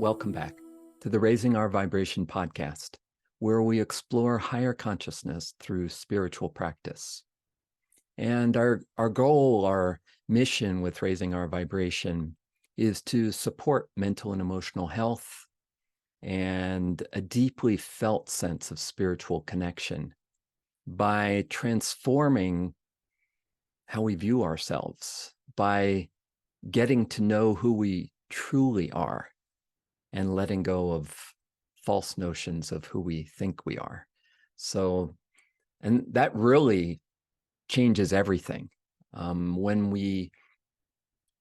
Welcome back to the Raising Our Vibration podcast, where we explore higher consciousness through spiritual practice. And our goal, our mission with Raising Our Vibration is to support mental and emotional health and a deeply felt sense of spiritual connection by transforming how we view ourselves, by getting to know who we truly are and letting go of false notions of who we think we are. So, and that really changes everything. When we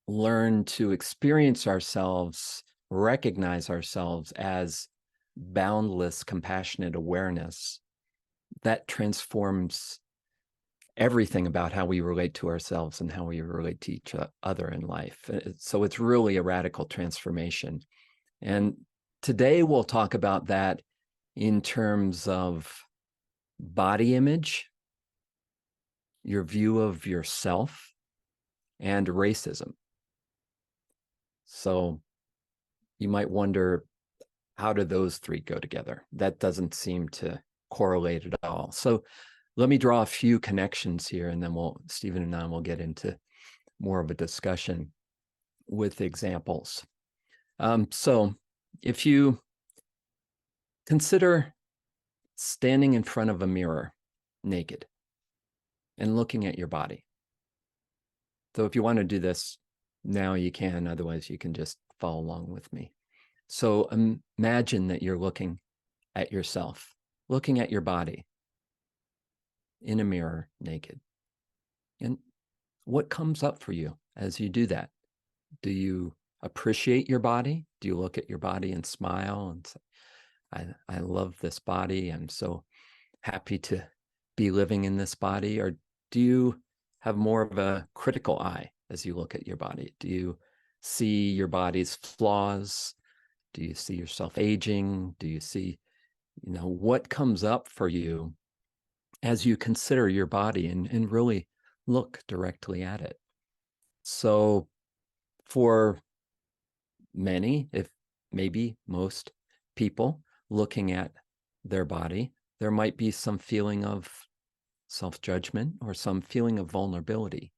learn to experience ourselves, recognize ourselves as boundless, compassionate awareness, that transforms everything about how we relate to ourselves and how we relate to each other in life. So it's really a radical transformation. And today we'll talk about that in terms of body image, your view of yourself, and racism. So you might wonder, how do those three go together? That doesn't seem to correlate at all. So let me draw a few connections here, and then Stephen and I will get into more of a discussion with examples. So if you consider standing in front of a mirror naked and looking at your body. So if you want to do this now, you can. Otherwise, you can just follow along with me. So imagine that you're looking at yourself, looking at your body in a mirror naked. And what comes up for you as you do that? Do you appreciate your body? Do you look at your body and smile and say, I love this body. I'm so happy to be living in this body? Or do you have more of a critical eye as you look at your body? Do you see your body's flaws? Do you see yourself aging? Do you see, what comes up for you as you consider your body and really look directly at it? So for many, if maybe most people looking at their body, there might be some feeling of self-judgment or some feeling of vulnerability.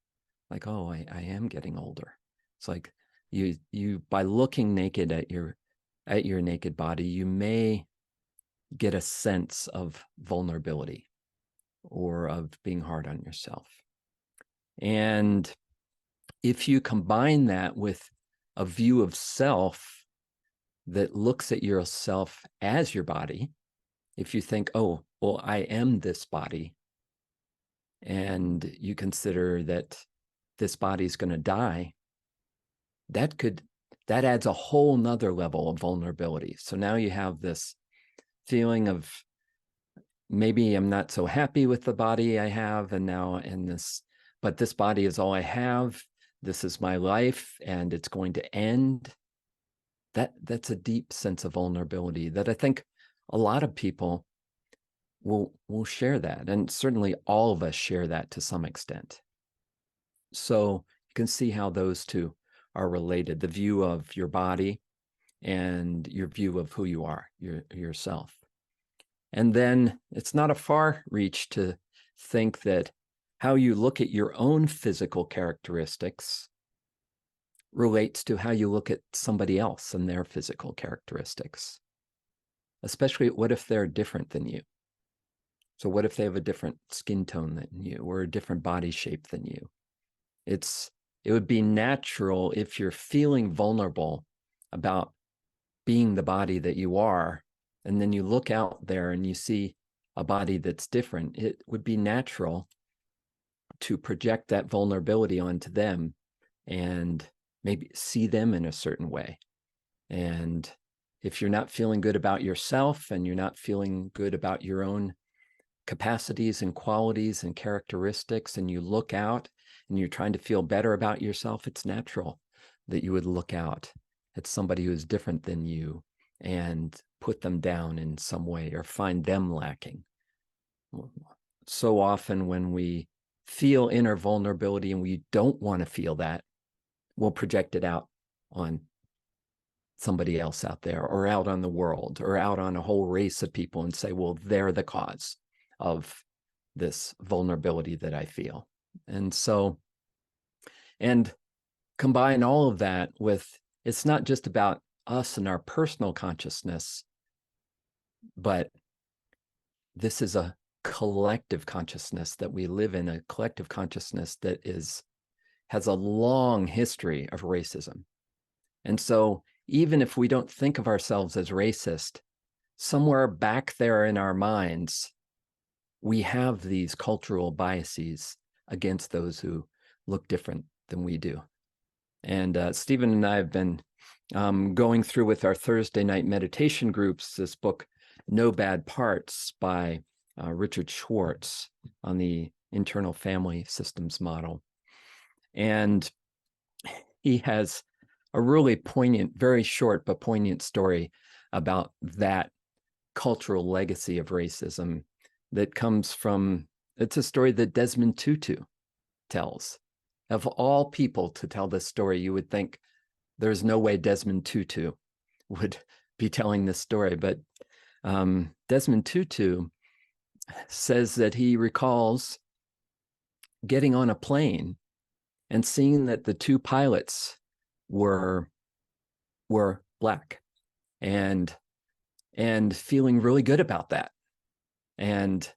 Like, oh, I am getting older. It's like you by looking naked at your naked body, you may get a sense of vulnerability or of being hard on yourself. And if you combine that with a view of self that looks at yourself as your body, if you think, oh, well, I am this body, and you consider that this body is going to die, that adds a whole nother level of vulnerability. So now you have this feeling of, maybe I'm not so happy with the body I have, but this body is all I have. This is my life, and it's going to end. That's a deep sense of vulnerability that I think a lot of people will share that. And certainly all of us share that to some extent. So you can see how those two are related, the view of your body and your view of who you are, yourself. And then it's not a far reach to think that how you look at your own physical characteristics relates to how you look at somebody else and their physical characteristics. Especially, what if they're different than you? So what if they have a different skin tone than you or a different body shape than you? It would be natural, if you're feeling vulnerable about being the body that you are, and then you look out there and you see a body that's different, it would be natural to project that vulnerability onto them and maybe see them in a certain way. And if you're not feeling good about yourself and you're not feeling good about your own capacities and qualities and characteristics, and you look out and you're trying to feel better about yourself, it's natural that you would look out at somebody who is different than you and put them down in some way or find them lacking. So often when we feel inner vulnerability and we don't want to feel that, we'll project it out on somebody else out there or out on the world or out on a whole race of people and say, well, they're the cause of this vulnerability that I feel. And so, and combine all of that with, it's not just about us and our personal consciousness, but this is a collective consciousness that we live in, a collective consciousness that has a long history of racism. And so even if we don't think of ourselves as racist, somewhere back there in our minds, we have these cultural biases against those who look different than we do. And Stephen and I have been going through with our Thursday night meditation groups this book, No Bad Parts by Richard Schwartz on the internal family systems model. And he has a really poignant, very short but poignant story about that cultural legacy of racism that comes from, it's a story that Desmond Tutu tells. Of all people to tell this story, you would think there's no way Desmond Tutu would be telling this story. But Desmond Tutu says that he recalls getting on a plane and seeing that the two pilots were black, and feeling really good about that, and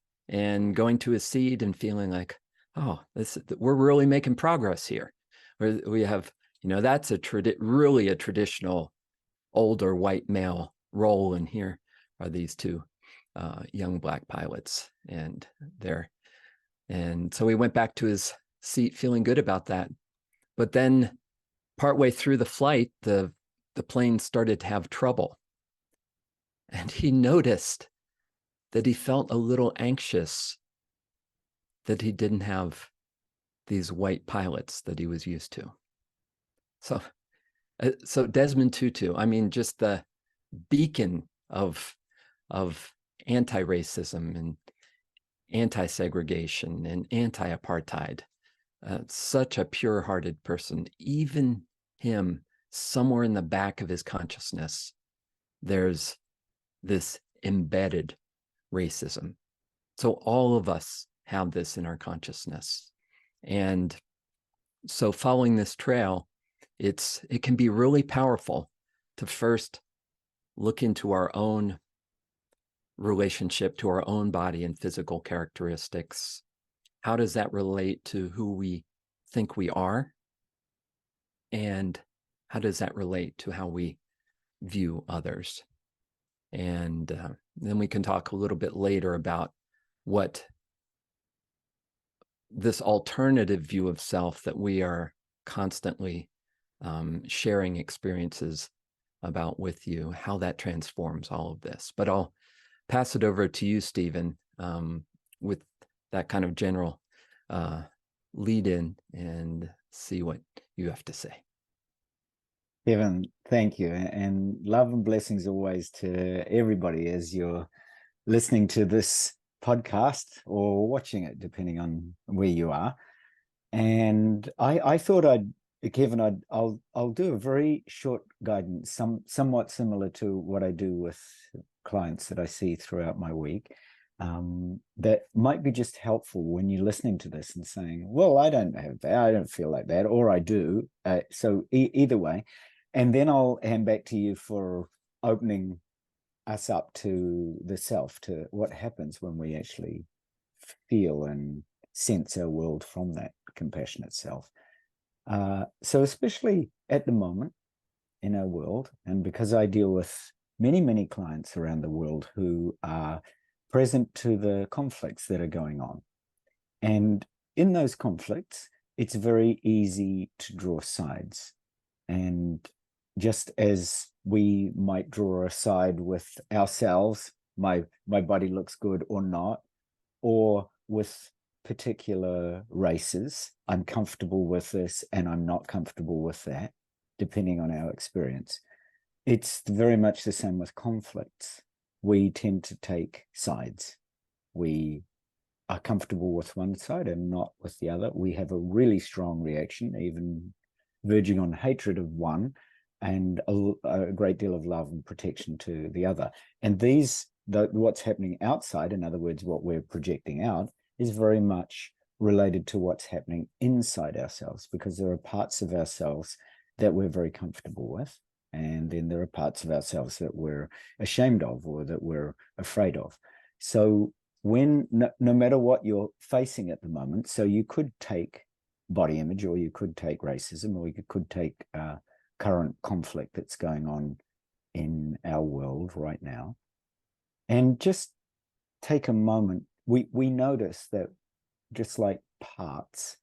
going to his seat and feeling like, oh, we're really making progress here. We have, that's really a traditional older white male role, and here are these two young black pilots, and so he went back to his seat feeling good about that. But then partway through the flight, the plane started to have trouble, and he noticed that he felt a little anxious that he didn't have these white pilots that he was used to. So Desmond Tutu, I mean, just the beacon of anti-racism and anti-segregation and anti-apartheid, such a pure-hearted person. Even him, somewhere in the back of his consciousness, there's this embedded racism. So all of us have this in our consciousness. And so following this trail, it can be really powerful to first look into our own relationship to our own body and physical characteristics. How does that relate to who we think we are? And how does that relate to how we view others? And then we can talk a little bit later about what this alternative view of self that we are constantly sharing experiences about with you, how that transforms all of this. But I'll pass it over to you, Stephen, with that kind of general lead in, and see what you have to say. Kevin, thank you. And love and blessings always to everybody as you're listening to this podcast or watching it, depending on where you are. And I thought I'll do a very short guidance, somewhat similar to what I do with clients that I see throughout my week, that might be just helpful when you're listening to this and saying, well, I don't have that, I don't feel like that, or I do. So either way. And then I'll hand back to you for opening us up to the self, to what happens when we actually feel and sense our world from that compassionate self. So especially at the moment in our world, and because I deal with many, many clients around the world who are present to the conflicts that are going on. And in those conflicts, it's very easy to draw sides. And just as we might draw a side with ourselves, my body looks good or not, or with particular races, I'm comfortable with this and I'm not comfortable with that, depending on our experience. It's very much the same with conflicts. We tend to take sides. We are comfortable with one side and not with the other. We have a really strong reaction, even verging on hatred of one, and a great deal of love and protection to the other. And what's happening outside, in other words, what we're projecting out, is very much related to what's happening inside ourselves, because there are parts of ourselves that we're very comfortable with, and then there are parts of ourselves that we're ashamed of or that we're afraid of. So when no matter what you're facing at the moment, so you could take body image, or you could take racism, or you could take current conflict that's going on in our world right now, and just take a moment. We notice that, just like parts,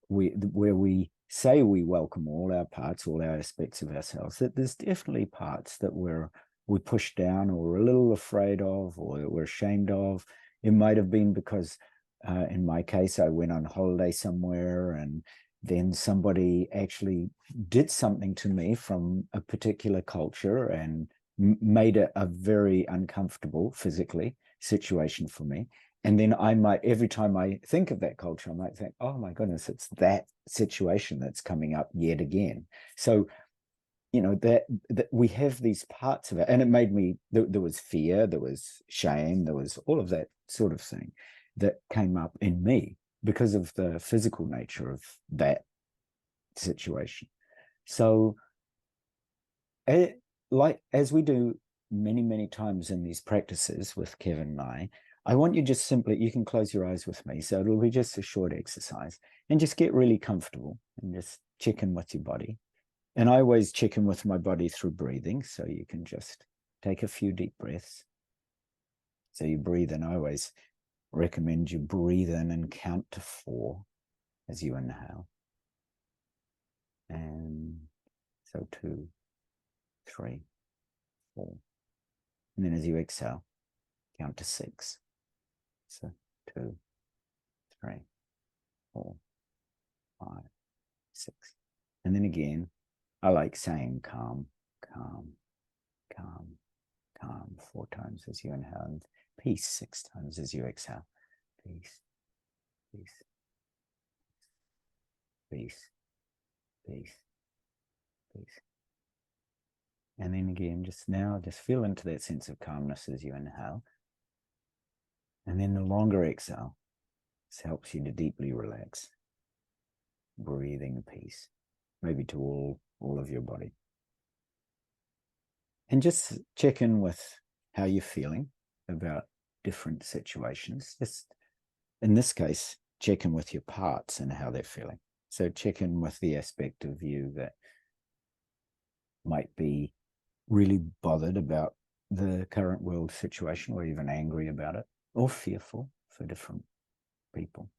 where we say we welcome all our parts, all our aspects of ourselves, that there's definitely parts that we push down, or we're a little afraid of, or that we're ashamed of. It might have been because in my case, I went on holiday somewhere, and then somebody actually did something to me from a particular culture and made it a very uncomfortable physically situation for me. And then I might, every time I think of that culture, I might think, oh my goodness, it's that situation that's coming up yet again. So, you know, that we have these parts of it. And it made me, there was fear, there was shame, there was all of that sort of thing that came up in me because of the physical nature of that situation. So, like as we do many, many times in these practices with Kevin and I want you just simply, you can close your eyes with me. So it'll be just a short exercise, and just get really comfortable and just check in with your body. And I always check in with my body through breathing. So you can just take a few deep breaths. So you breathe in. I always recommend you breathe in and count to 4 as you inhale. And so 2, 3, 4. And then as you exhale, count to 6. So 2, 3, 4, 5, 6. And then again, I like saying calm, calm, calm, calm 4 times as you inhale, and peace 6 times as you exhale. Peace, peace, peace, peace, peace. And then again, just feel into that sense of calmness as you inhale. And then the longer exhale, this helps you to deeply relax, breathing peace, maybe to all of your body. And just check in with how you're feeling about different situations. Just in this case, check in with your parts and how they're feeling. So check in with the aspect of you that might be really bothered about the current world situation, or even angry about it, or fearful for different people.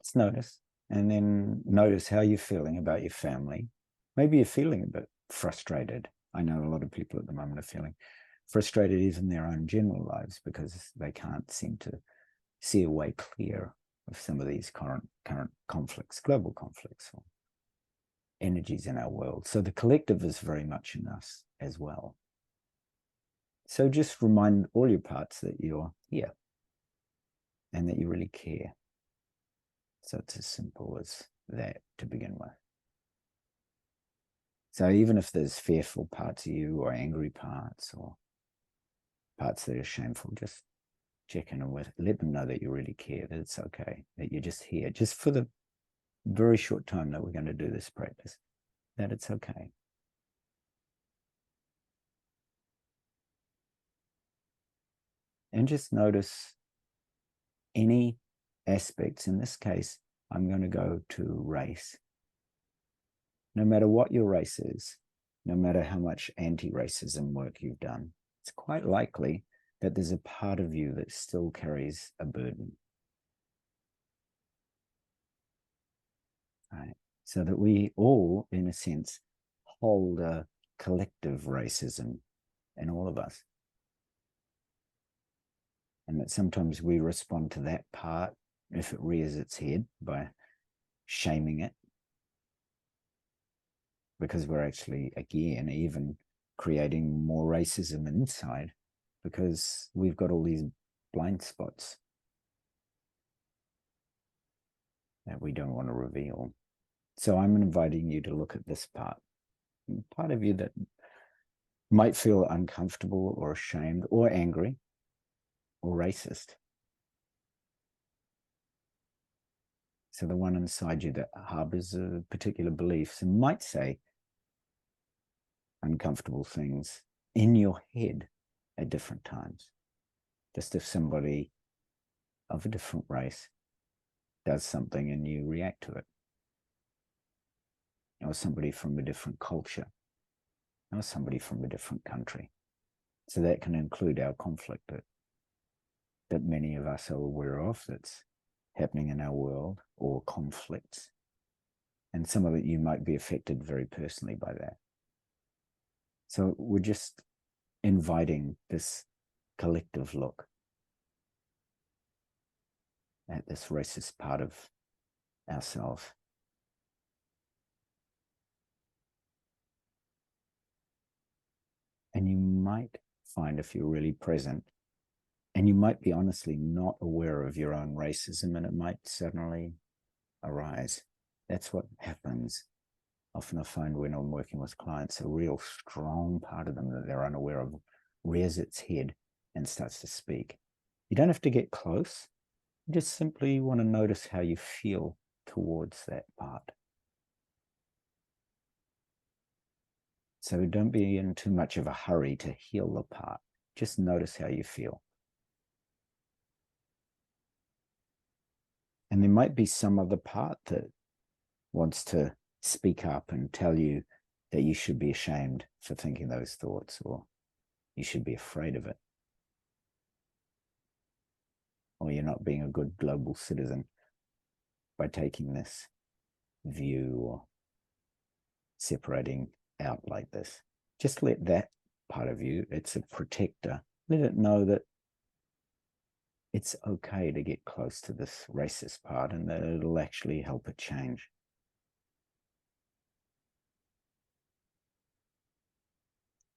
Just notice, and then notice how you're feeling about your family. Maybe you're feeling a bit frustrated. I know a lot of people at the moment are feeling frustrated even in their own general lives, because they can't seem to see a way clear of some of these current conflicts, global conflicts, or energies in our world. So the collective is very much in us as well. So just remind all your parts that you're here and that you really care. So it's as simple as that to begin with. So even if there's fearful parts of you, or angry parts, or parts that are shameful, just check in with, let them know that you really care, that it's okay, that you're just here, just for the very short time that we're going to do this practice, that it's okay. And just notice any aspects. In this case, I'm going to go to race. No matter what your race is, no matter how much anti-racism work you've done, it's quite likely that there's a part of you that still carries a burden. Right? So that we all, in a sense, hold a collective racism in all of us. And that sometimes we respond to that part, if it rears its head, by shaming it, because we're actually, again, even creating more racism inside, because we've got all these blind spots that we don't want to reveal. So I'm inviting you to look at this part part of you that might feel uncomfortable or ashamed or angry or racist. So the one inside you that harbors a particular beliefs and might say uncomfortable things in your head at different times. Just if somebody of a different race does something and you react to it, or somebody from a different culture, or somebody from a different country. So that can include our conflict that many of us are aware of that's happening in our world, or conflicts. And some of it you might be affected very personally by that. So we're just inviting this collective look at this racist part of ourselves. And you might find, if you're really present, and you might be honestly not aware of your own racism, and it might suddenly arise. That's what happens. Often I find when I'm working with clients, a real strong part of them that they're unaware of rears its head and starts to speak. You don't have to get close. You just simply want to notice how you feel towards that part. So don't be in too much of a hurry to heal the part. Just notice how you feel. And there might be some other part that wants to speak up and tell you that you should be ashamed for thinking those thoughts, or you should be afraid of it, or you're not being a good global citizen by taking this view or separating out like this. Just let that part of you, it's a protector, let it know that it's okay to get close to this racist part and that it'll actually help it change.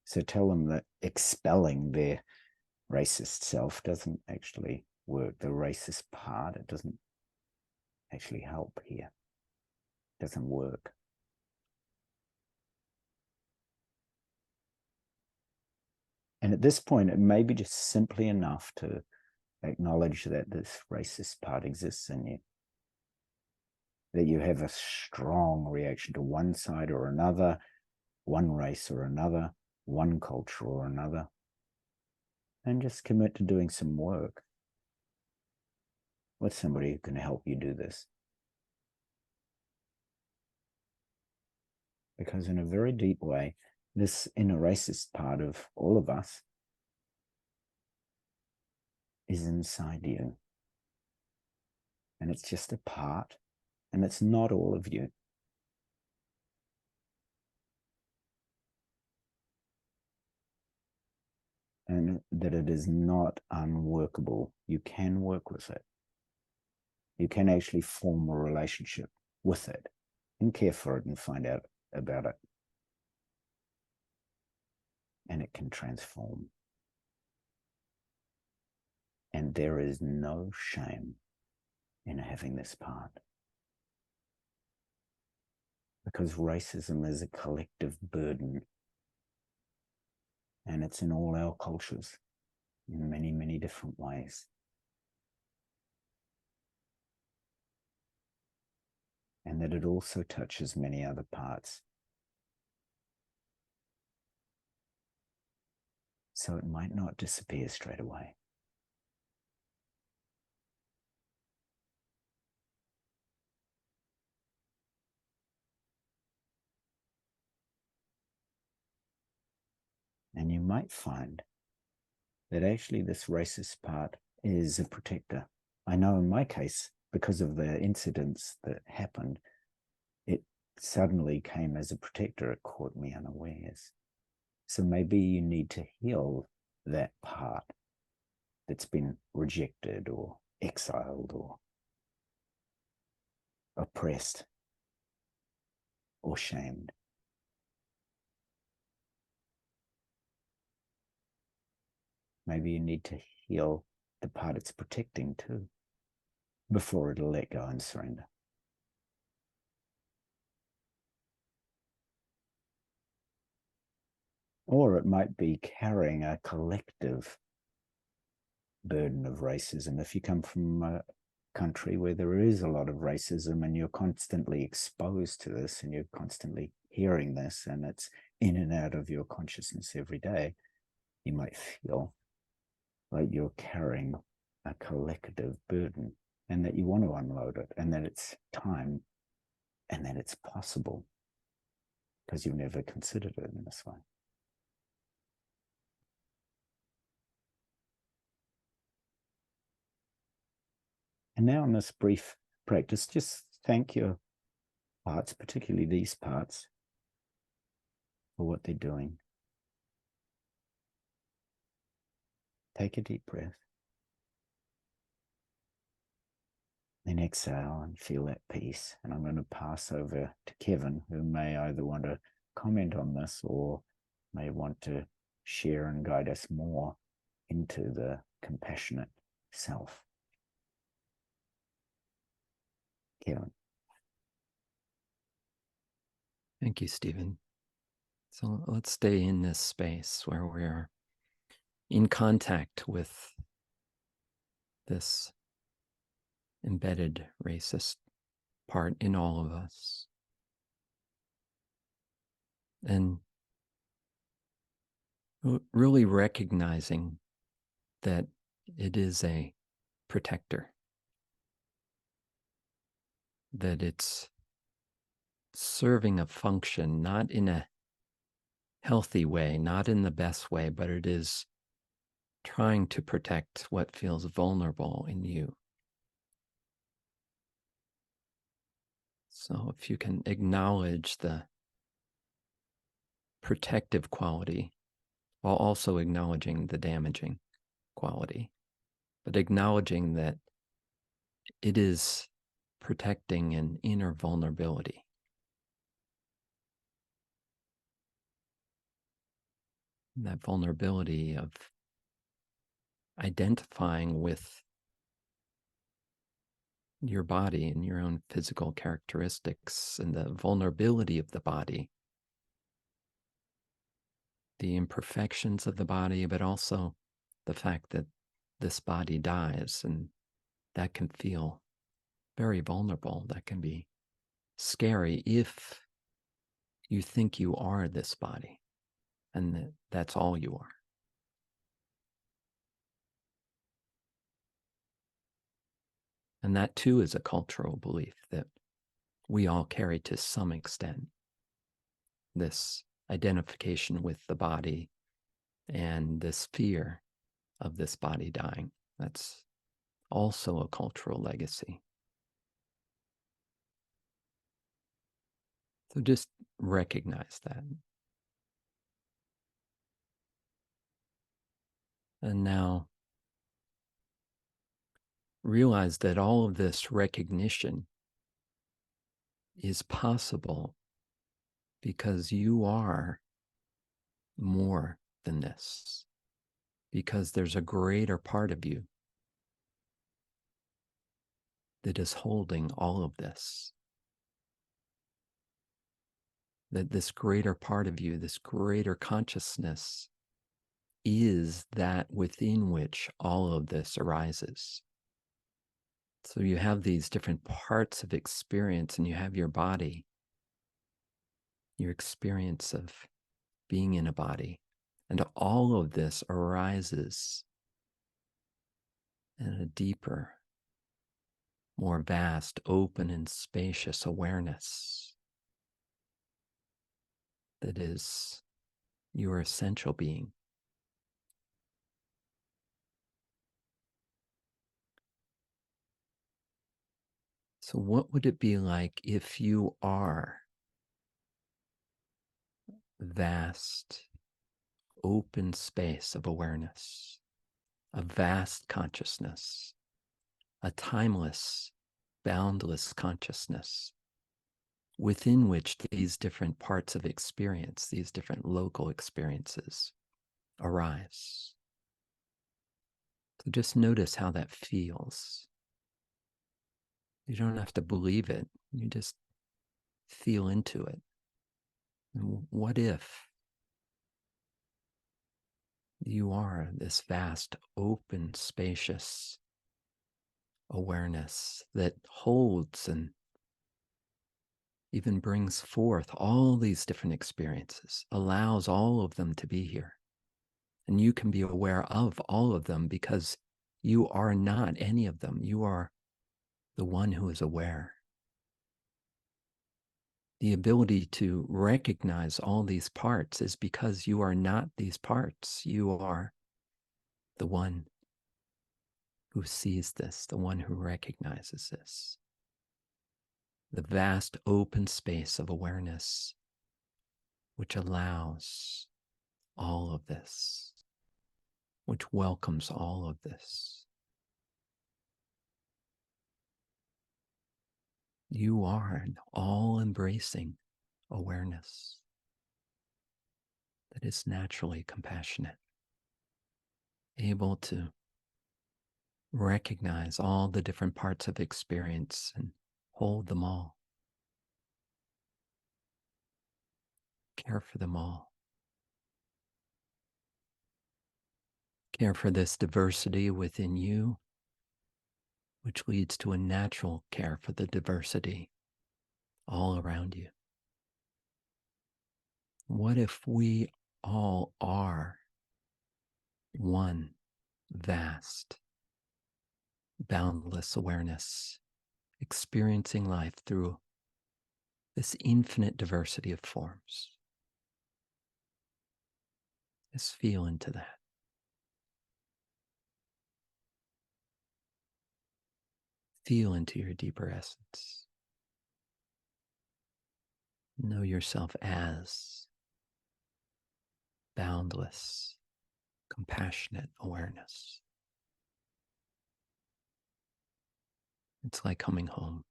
So tell them that expelling their racist self doesn't actually work. The racist part, it doesn't actually help here. It doesn't work. And at this point, it may be just simply enough to acknowledge that this racist part exists in you, that you have a strong reaction to one side or another, one race or another, one culture or another, and just commit to doing some work with somebody who can help you do this. Because in a very deep way, this inner racist part of all of us is inside you. And it's just a part, and it's not all of you. And that it is not unworkable. You can work with it. You can actually form a relationship with it and care for it and find out about it. And it can transform. And there is no shame in having this part. Because racism is a collective burden. And it's in all our cultures in many, many different ways. And that it also touches many other parts. So it might not disappear straight away. And you might find that actually this racist part is a protector. I know in my case, because of the incidents that happened, it suddenly came as a protector. It caught me unawares. So maybe you need to heal that part that's been rejected or exiled or oppressed or shamed. Maybe you need to heal the part it's protecting too, before it'll let go and surrender. Or it might be carrying a collective burden of racism. If you come from a country where there is a lot of racism and you're constantly exposed to this and you're constantly hearing this and it's in and out of your consciousness every day, you might feel like you're carrying a collective burden and that you want to unload it and that it's time and that it's possible because you've never considered it in this way. And now in this brief practice, just thank your parts, particularly these parts, for what they're doing. Take a deep breath. Then exhale and feel that peace. And I'm going to pass over to Kevin, who may either want to comment on this or may want to share and guide us more into the compassionate self. Kevin. Thank you, Stephen. So let's stay in this space where we're in contact with this embedded racist part in all of us. And really recognizing that it is a protector, that it's serving a function, not in a healthy way, not in the best way, but it is trying to protect what feels vulnerable in you. So if you can acknowledge the protective quality while also acknowledging the damaging quality, but acknowledging that it is protecting an inner vulnerability. And that vulnerability of identifying with your body and your own physical characteristics and the vulnerability of the body, the imperfections of the body, but also the fact that this body dies, and that can feel very vulnerable. That can be scary if you think you are this body and that that's all you are. And that too is a cultural belief that we all carry to some extent, this identification with the body and this fear of this body dying. That's also a cultural legacy. So just recognize that. And now realize that all of this recognition is possible because you are more than this, because there's a greater part of you that is holding all of this. That this greater part of you, this greater consciousness, is that within which all of this arises. So you have these different parts of experience, and you have your body, your experience of being in a body. And all of this arises in a deeper, more vast, open, and spacious awareness that is your essential being. So what would it be like if you are vast, open space of awareness, a vast consciousness, a timeless, boundless consciousness within which these different parts of experience, these different local experiences arise? So just notice how that feels. You don't have to believe it. You just feel into it. And what if You are this vast, open, spacious awareness that holds and even brings forth all these different experiences, allows all of them to be here. And you can be aware of all of them because you are not any of them. You are the one who is aware. The ability to recognize all these parts is because you are not these parts. You are the one who sees this, the one who recognizes this. The vast open space of awareness, which allows all of this, which welcomes all of this. You are an all-embracing awareness that is naturally compassionate, able to recognize all the different parts of experience and hold them all, care for them all, care for this diversity within you, which leads to a natural care for the diversity all around you. What if we all are one vast, boundless awareness, experiencing life through this infinite diversity of forms? Just feel into that. Feel into your deeper essence. Know yourself as boundless, compassionate awareness. It's like coming home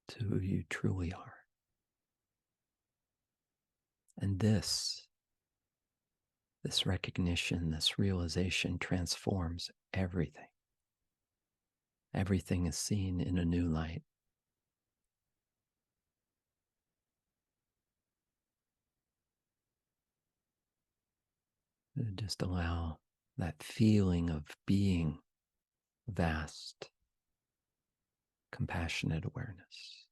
to who you truly are. And this recognition, this realization transforms everything. Everything is seen in a new light. Just allow that feeling of being vast, compassionate awareness.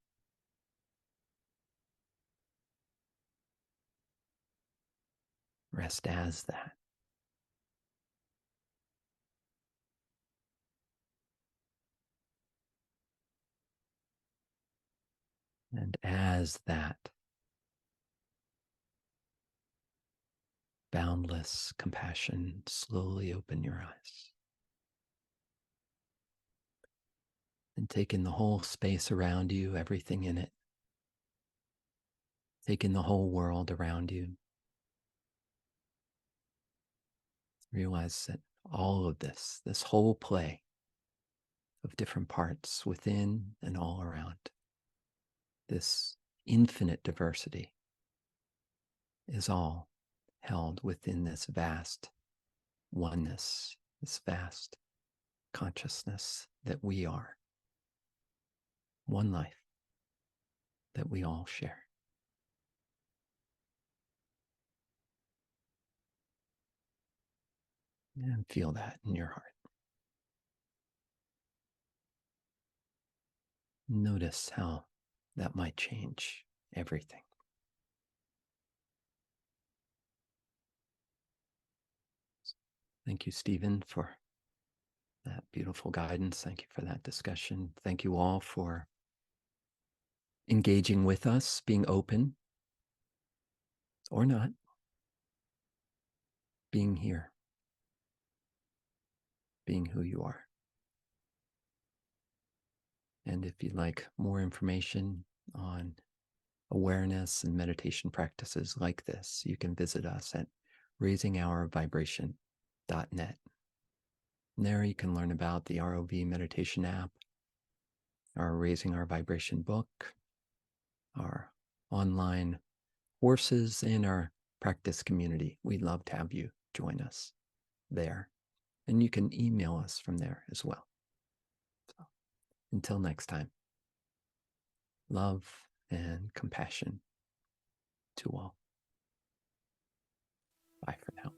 Rest as that. And as that boundless compassion, slowly open your eyes. And take in the whole space around you, everything in it. Take in the whole world around you. Realize that all of this whole play of different parts within and all around, this infinite diversity is all held within this vast oneness, this vast consciousness that we are. One life that we all share. And feel that in your heart. Notice how that might change everything. Thank you, Stephen, for that beautiful guidance. Thank you for that discussion. Thank you all for engaging with us, being open or not, being here, being who you are. And if you'd like more information on awareness and meditation practices like this, you can visit us at raisingourvibration.net. There you can learn about the ROV meditation app, our Raising Our Vibration book, our online courses, and our practice community. We'd love to have you join us there. And you can email us from there as well. So, until next time, love and compassion to all. Bye for now.